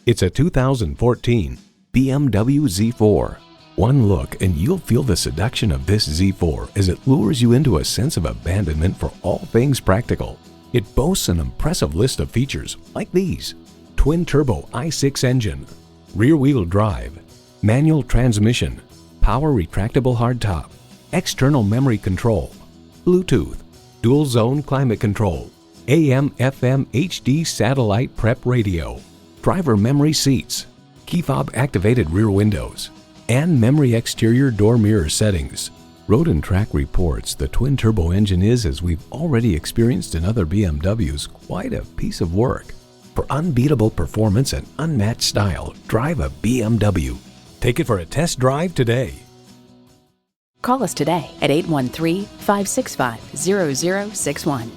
It's a 2014 BMW Z4. One look and you'll feel the seduction of this Z4 as it lures you into a sense of abandonment for all things practical. It boasts an impressive list of features like these: twin-turbo i6 engine, rear-wheel drive, manual transmission, power retractable hardtop, external memory control, Bluetooth, dual-zone climate control, AM/FM HD satellite prep radio, driver memory seats, key fob activated rear windows, and memory exterior door mirror settings. Road & Track reports the twin-turbo engine is, as we've already experienced in other BMWs, quite a piece of work. For unbeatable performance and unmatched style, drive a BMW. Take it for a test drive today. Call us today at 813-565-0061.